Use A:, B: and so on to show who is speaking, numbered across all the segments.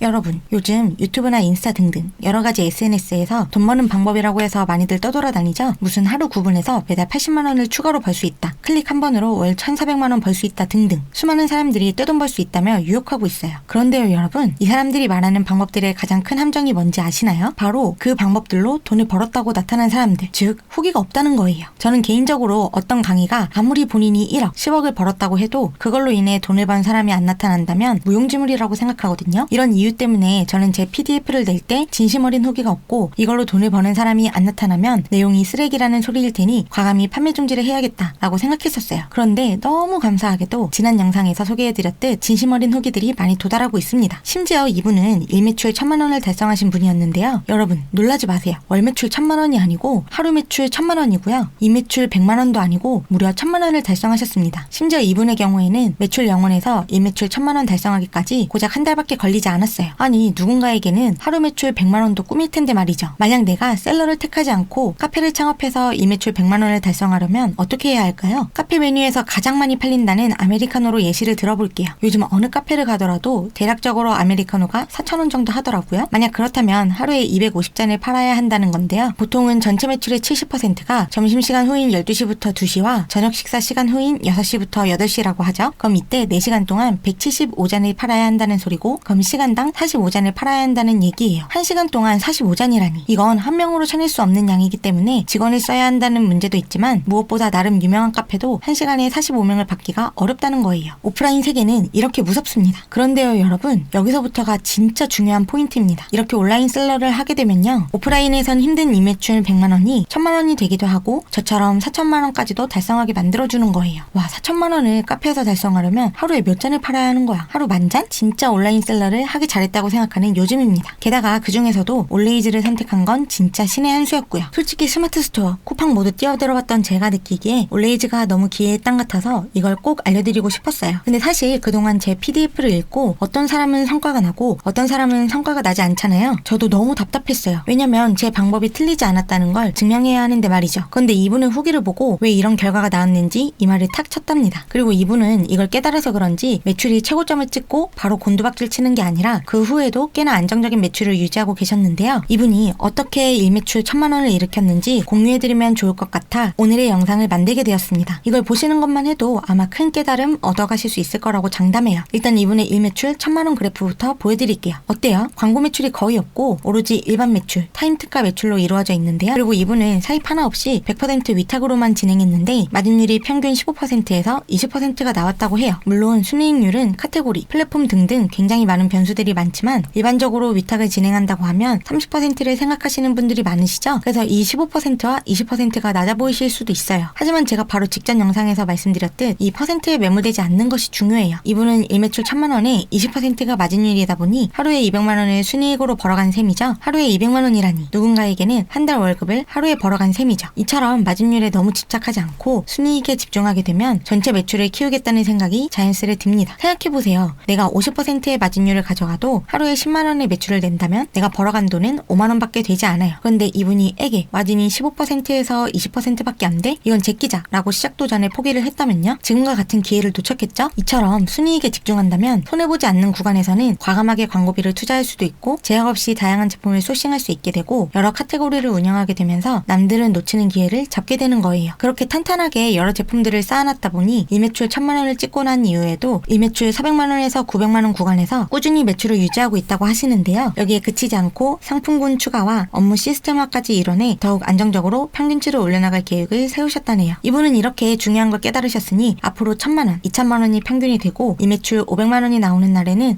A: 여러분, 요즘 유튜브나 인스타 등등 여러가지 SNS에서 돈 버는 방법이라고 해서 많이들 떠돌아다니죠? 무슨 하루 9분에서 매달 80만원을 추가로 벌 수 있다, 클릭 한 번으로 월 1,400만원 벌 수 있다 등등 수많은 사람들이 떼돈 벌 수 있다며 유혹하고 있어요. 그런데요 여러분, 이 사람들이 말하는 방법들의 가장 큰 함정이 뭔지 아시나요? 바로 그 방법들로 돈을 벌었다고 나타난 사람들, 즉 후기가 없다는 거예요. 저는 개인적으로 어떤 강의가 아무리 본인이 1억, 10억을 벌었다고 해도 그걸로 인해 돈을 번 사람이 안 나타난다면 무용지물이라고 생각하거든요. 이런 이유 때문에 저는 제 PDF를 낼 때 진심 어린 후기가 없고 이걸로 돈을 버는 사람이 안 나타나면 내용이 쓰레기라는 소리일 테니 과감히 판매 중지를 해야겠다라고 생각했었어요. 그런데 너무 감사하게도 지난 영상에서 소개해드렸듯 진심 어린 후기들이 많이 도달하고 있습니다. 심지어 이분은 일매출 1,000만원을 달성하신 분이었는데요. 여러분 놀라지 마세요. 월 매출 1,000만원이 아니고 하루 매출 1,000만원이고요. 이매출 100만원도 아니고 무려 1,000만원을 달성하셨습니다. 심지어 이분의 경우에는 매출 0원에서 일매출 1,000만원 달성하기까지 고작 한 달밖에 걸리지 않았어요. 아니 누군가에게는 하루 매출 100만원도 꿈일 텐데 말이죠. 만약 내가 셀러를 택하지 않고 카페를 창업해서 일매출 100만원을 달성하려면 어떻게 해야 할까요? 카페 메뉴에서 가장 많이 팔린다는 아메리카노로 예시를 들어볼게요. 요즘 어느 카페를 가더라도 대략적으로 아메리카노가 4,000원 정도 하더라고요. 만약 그렇다면 하루에 250잔을 팔아야 한다는 건데요. 보통은 전체 매출의 70%가 점심시간 후인 12시부터 2시와 저녁 식사 시간 후인 6시부터 8시라고 하죠. 그럼 이때 4시간 동안 175잔을 팔아야 한다는 소리고, 그럼 시간당 45잔을 팔아야 한다는 얘기예요. 1시간 동안 45잔이라니 이건 한 명으로 쳐낼 수 없는 양이기 때문에 직원을 써야 한다는 문제도 있지만 무엇보다 나름 유명한 카페도 1시간에 45명을 받기가 어렵다는 거예요. 오프라인 세계는 이렇게 무섭습니다. 그런데요 여러분, 여기서부터가 진짜 중요한 포인트입니다. 이렇게 온라인 셀러를 하게 되면요, 오프라인에선 힘든 이매출 100만원이 1,000만원이 되기도 하고 저처럼 4,000만원까지도 달성하게 만들어주는 거예요. 와, 4,000만원을 카페에서 달성하려면 하루에 몇 잔을 팔아야 하는 거야? 하루 10,000잔? 진짜 온라인 셀러를 하기 잘했다고 생각하는 요즘입니다. 게다가 그 중에서도 올레이즈를 선택한 건 진짜 신의 한 수였고요. 솔직히 스마트 스토어, 쿠팡 모두 뛰어들어봤던 제가 느끼기에 올레이즈가 너무 기회의 땅 같아서 이걸 꼭 알려드리고 싶었어요. 근데 사실 그동안 제 PDF를 읽고 어떤 사람은 성과가 나고 어떤 사람은 성과가 나지 않잖아요. 저도 너무 답답했어요. 왜냐면 제 방법이 틀리지 않았다는 걸 증명해야 하는데 말이죠. 그런데 이분의 후기를 보고 왜 이런 결과가 나왔는지 이 말을 탁 쳤답니다. 그리고 이분은 이걸 깨달아서 그런지 매출이 최고점을 찍고 바로 곤두박질 치는 게 아니라 그 후에도 꽤나 안정적인 매출을 유지하고 계셨는데요. 이분이 어떻게 일매출 1,000만원을 일으켰는지 공유해드리면 좋을 것 같아 오늘의 영상을 만들게 되었습니다. 이걸 보시는 것만 해도 아마 큰 깨달음 얻어가실 수 있을 거라고 장담해요. 일단 이분의 일매출 1,000만원 그래프부터 보여드릴게요. 어때요? 광고 매출이 거의 없고 오로지 일반 매출, 타임 특가 매출로 이루어져 있는데요. 그리고 이분은 사입 하나 없이 100% 위탁으로만 진행했는데 마진율이 평균 15%에서 20%가 나왔다고 해요. 물론 순이익률은 카테고리, 플랫폼 등등 굉장히 많은 변수들이 많지만 일반적으로 위탁을 진행한다고 하면 30%를 생각하시는 분들이 많으시죠? 그래서 이 15%와 20%가 낮아 보이실 수도 있어요. 하지만 제가 바로 직전 영상에서 말씀드렸듯 이 퍼센트에 매몰되지 않는 것이 중요해요. 이분은 일매출 1,000만원에 20%가 마진율이다 보니 하루에 200만원을 순이익으로 벌어간 셈이죠. 하루에 200만원이라니 누군가에게는 한 달 월급을 하루에 벌어간 셈이죠. 이처럼 마진율에 너무 집착하지 않고 순이익에 집중하게 되면 전체 매출을 키우겠다는 생각이 자연스레 듭니다. 생각해보세요. 내가 50%의 마진율을 가져가도 하루에 10만원의 매출을 낸다면 내가 벌어간 돈은 5만원밖에 되지 않아요. 그런데 이분이 에게 마진이 15%에서 20%밖에 안 돼? 이건 제끼자 라고 시작도 전에 포기를 했다면요, 지금과 같은 기회를 놓쳤겠죠? 이처럼 순이익에 집중한다면 손해보지 않는 구간에서는 과감하게 광고비를 투자할 수도 있고 제약 없이 다양한 제품을 소싱할 수 있게 되고 여러 카테고리를 운영하게 되면서 남들은 놓치는 기회를 잡게 되는 거예요. 그렇게 탄탄하게 여러 제품들을 쌓아놨다 보니 일매출 1,000만원을 찍고 난 이후에도 일매출 400만원에서 900만원 구간에서 꾸준히 매출을 유지하고 있다고 하시는데요. 여기에 그치지 않고 상품군 추가와 업무 시스템화까지 이뤄내 더욱 안정적으로 평균치를 올려나갈 계획을 세우셨다네요. 이분은 이렇게 중요한 걸 깨달으셨으니 앞으로 1,000만원, 2,000만원이 평균이 되고 일매출 500만원이 나오는 날에는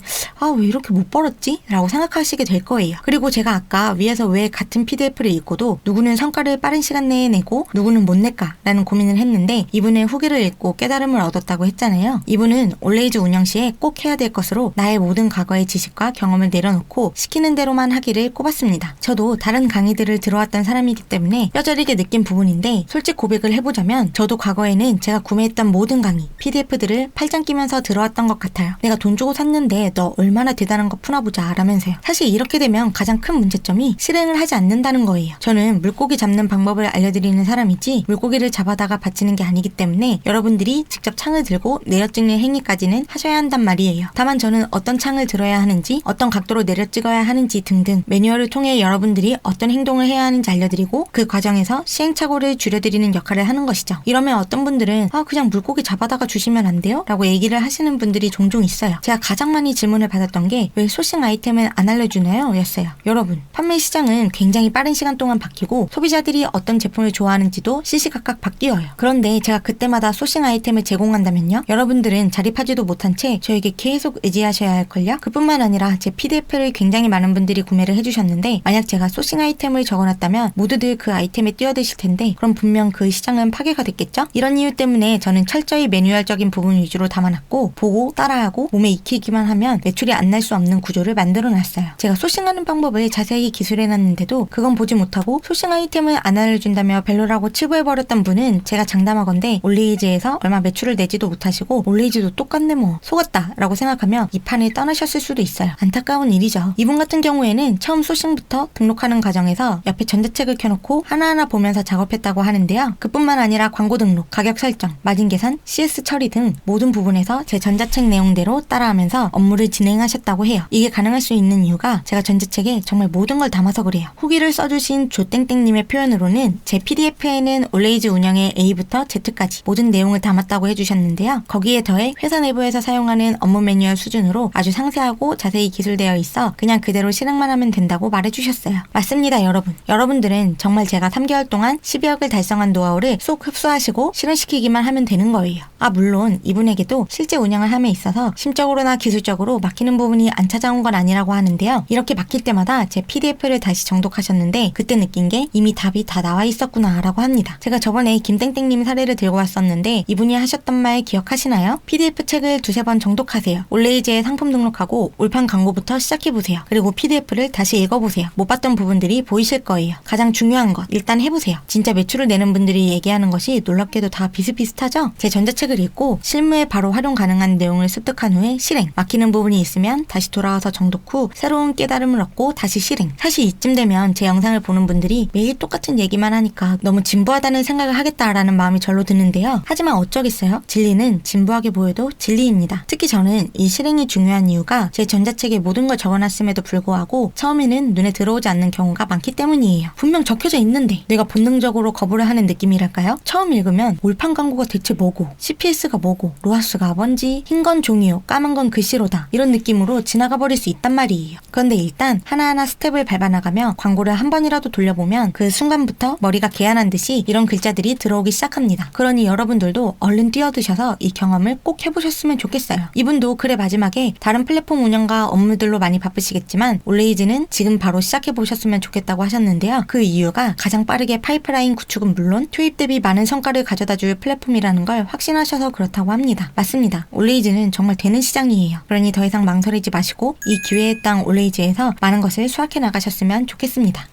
A: 왜 이렇게 못 벌었지? 라고 생각하시게 될 거예요. 그리고 제가 아까 위에서 왜 같은 PDF를 읽고도 누구는 성과를 빠른 시간 내에 내고 누구는 못 낼까? 라는 고민을 했는데 이분의 후기를 읽고 깨달음을 얻었다고 했잖아요. 이분은 올레이즈 운영 시에 꼭 해야 될 것으로 나의 모든 과거의 지식과 경험을 내려놓고 시키는 대로만 하기를 꼽았습니다. 저도 다른 강의들을 들어왔던 사람이기 때문에 뼈저리게 느낀 부분인데 솔직 고백을 해보자면 저도 과거에는 제가 구매했던 모든 강의, PDF들을 팔짱 끼면서 들어왔던 것 같아요. 내가 돈 주고 샀는데 너 얼마나 대단한 거 푸나보자 라면서요. 사실 이렇게 되면 가장 큰 문제점이 실행을 하지 않는다는 거예요. 저는 물고기 잡는 방법을 알려드리는 사람이지 물고기를 잡아다가 바치는 게 아니기 때문에 여러분들이 직접 창을 들고 내려찍는 행위까지는 하셔야 한단 말이에요. 다만 저는 어떤 창을 들어야 하는지 하는지, 어떤 각도로 내려 찍어야 하는지 등등 매뉴얼을 통해 여러분들이 어떤 행동을 해야 하는지 알려드리고 그 과정에서 시행착오를 줄여드리는 역할을 하는 것이죠. 이러면 어떤 분들은 그냥 물고기 잡아다가 주시면 안 돼요? 라고 얘기를 하시는 분들이 종종 있어요. 제가 가장 많이 질문을 받았던 게 왜 소싱 아이템은 안 알려주나요? 였어요. 여러분, 판매 시장은 굉장히 빠른 시간 동안 바뀌고 소비자들이 어떤 제품을 좋아하는지도 시시각각 바뀌어요. 그런데 제가 그때마다 소싱 아이템을 제공한다면요? 여러분들은 자립하지도 못한 채 저에게 계속 의지하셔야 할걸요? 그뿐만 아니라 제 PDF를 굉장히 많은 분들이 구매를 해주셨는데 만약 제가 소싱 아이템을 적어놨다면 모두들 그 아이템에 뛰어드실 텐데 그럼 분명 그 시장은 파괴가 됐겠죠? 이런 이유 때문에 저는 철저히 매뉴얼적인 부분 위주로 담아놨고 보고 따라하고 몸에 익히기만 하면 매출이 안 날 수 없는 구조를 만들어놨어요. 제가 소싱하는 방법을 자세히 기술해놨는데도 그건 보지 못하고 소싱 아이템을 안 알려준다며 별로라고 치부해버렸던 분은 제가 장담하건대 올레이즈에서 얼마 매출을 내지도 못하시고 올레이즈도 똑같네 뭐 속았다 라고 생각하며 이 판을 떠나셨을 수도 있어요. 안타까운 일이죠. 이분 같은 경우에는 처음 소싱부터 등록하는 과정에서 옆에 전자책을 켜놓고 하나하나 보면서 작업했다고 하는데요. 그뿐만 아니라 광고 등록, 가격 설정, 마진 계산, CS 처리 등 모든 부분에서 제 전자책 내용대로 따라하면서 업무를 진행하셨다고 해요. 이게 가능할 수 있는 이유가 제가 전자책에 정말 모든 걸 담아서 그래요. 후기를 써주신 조땡땡님의 표현으로는 제 PDF에는 올레이즈 운영의 A부터 Z까지 모든 내용을 담았다고 해주셨는데요. 거기에 더해 회사 내부에서 사용하는 업무 매뉴얼 수준으로 아주 상세하고 자세히 기술되어 있어 그냥 그대로 실행만 하면 된다고 말해주셨어요. 맞습니다, 여러분. 여러분들은 정말 제가 3개월 동안 12억을 달성한 노하우를 쏙 흡수하시고 실현시키기만 하면 되는 거예요. 물론 이분에게도 실제 운영을 함에 있어서 심적으로나 기술적으로 막히는 부분이 안 찾아온 건 아니라고 하는데요. 이렇게 막힐 때마다 제 PDF를 다시 정독하셨는데 그때 느낀 게 이미 답이 다 나와 있었구나 라고 합니다. 제가 저번에 김땡땡님 사례를 들고 왔었는데 이분이 하셨던 말 기억하시나요? PDF 책을 두세 번 정독하세요. 올레이즈에 상품 등록하고 올판 광고부터 시작해보세요. 그리고 PDF를 다시 읽어보세요. 못 봤던 부분들이 보이실 거예요. 가장 중요한 것 일단 해보세요. 진짜 매출을 내는 분들이 얘기하는 것이 놀랍게도 다 비슷비슷하죠? 제 전자책을 읽고 실무에 바로 활용 가능한 내용을 습득한 후에 실행. 막히는 부분이 있으면 다시 돌아와서 정독 후 새로운 깨달음을 얻고 다시 실행. 사실 이쯤 되면 제 영상을 보는 분들이 매일 똑같은 얘기만 하니까 너무 진부하다는 생각을 하겠다라는 마음이 절로 드는데요. 하지만 어쩌겠어요? 진리는 진부하게 보여도 진리입니다. 특히 저는 이 실행이 중요한 이유가 제 전자책에 모든 걸 적어놨음에도 불구하고 처음에는 눈에 들어오지 않는 경우가 많기 때문이에요. 분명 적혀져 있는데 내가 본능적으로 거부를 하는 느낌이랄까요? 처음 읽으면 올판 광고가 대체 뭐고 CPS가 뭐고 로하스가 뭔지 흰 건 종이요 까만 건 글씨로다 이런 느낌으로 지나가 버릴 수 있단 말이에요. 그런데 일단 하나하나 스텝을 밟아나가며 광고를 한 번이라도 돌려보면 그 순간부터 머리가 개안한 듯이 이런 글자들이 들어오기 시작합니다. 그러니 여러분들도 얼른 뛰어드셔서 이 경험을 꼭 해보셨으면 좋겠어요. 이분도 글의 마지막에 다른 플랫폼 운영과 업무들로 많이 바쁘시겠지만 올레이즈는 지금 바로 시작해보셨으면 좋겠다고 하셨는데요. 그 이유가 가장 빠르게 파이프라인 구축은 물론 투입 대비 많은 성과를 가져다줄 플랫폼이라는 걸 확신하셔서 그렇다고 합니다. 맞습니다. 올레이즈는 정말 되는 시장이에요. 그러니 더 이상 망설이지 마시고 이 기회의 땅 올레이즈에서 많은 것을 수확해 나가셨으면 좋겠습니다.